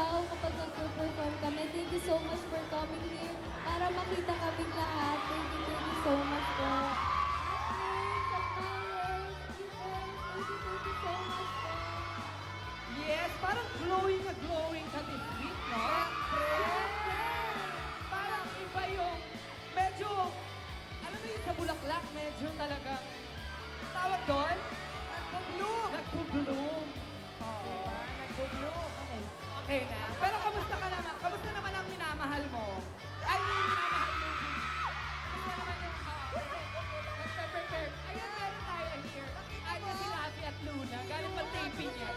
tao kapag nag-perform kami. Thank you so much for coming here para makita kaming lahat. Thank you so much po. Admins, admirers, viewers, thank you so much po. Yes, parang glowing na glowing ka this week, no? Siyempre! Parang iba yung medyo, alam mo yung sa bulaklak, medyo talagang, tawag doon? Nagpo-bloom! Nagpo-bloom. Oo. Nagpo-bloom. Okay. Okay na. Pero kamusta ka naman? Kamusta naman ang minamahal mo? Ay, yung minamahal mo. Kamusta naman yung, nagpe-prepare. Ayan, meron tayo here. Ay, si Rafi at Luna. Galing pa taping yan.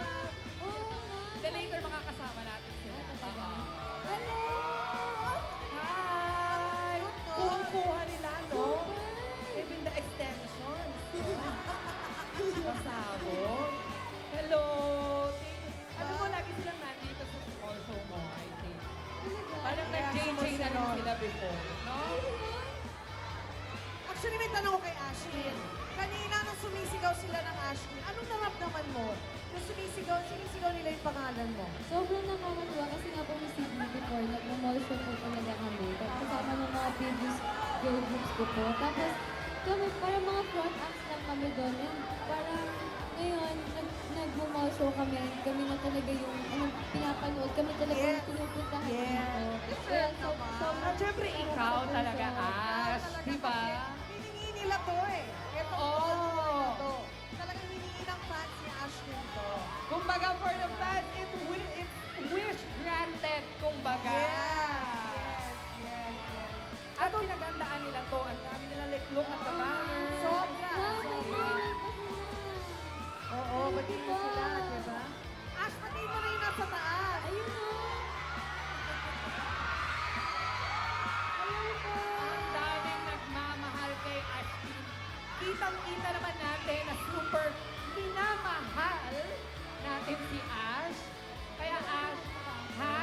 Oo nga. Then later makakasama natin sila. Hello! Hi! Kuha nila, no? Even the extensions. Pasabog. Hello! Alam mo, lagi silang nandito sa small show mo, I think. Parang nag-JJ na rin sila before, no? Actually, may tanong ko kay Ashley. Kanina nung sumisigaw sila ng Ashley, anong naramdaman mo? Nung sumisigaw nila yung pangalan mo. Sobrang nakakatuwa kasi nga po Miss Sydney before, nag-mall show po talaga kami. Tapos kasama ng mga previous girl groups ko po. Tapos kami, parang mga front acts lang kami doon. And parang ngayon, nag-mall show kami. Kami na talaga yung pinapanood. Kami talaga yung pinupuntahan dito. Kaya sobrang At syempre, ikaw talaga, Ash. Di ba? Hiningi nila to eh. Ito Oo. to. Talagang hiningi ng fans ni Ashley to. Kumbaga, for the fans, it's wish granted, kumbaga. Yes. At pinagandaan nila to, ang dami nila look at the banner. Sobra. Wow, Oo, pati mo sila, di ba? Ash, pati mo na yung nasa taas. ayun o. Ayun po. Ang daming nagmamahal kay Ashley. Kitang-kita naman natin na super minamahal natin si Ash. Kaya Ash, ha?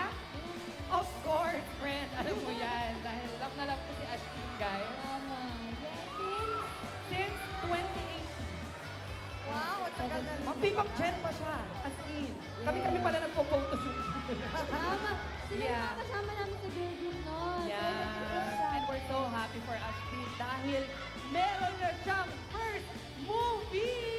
Of course, friend. Alam mo yan. Dahil love na love ko si Ashley, guys. Tama. Since 2018. Wow, at tagal na rin. Mapipang chen pa siya. As in. Kami pala nagpo-photoshoot. Tama. Sila Yeah. yung kasama namin sa girl group noon. Yeah. And we're so happy for Ashley dahil meron na siyang first movie!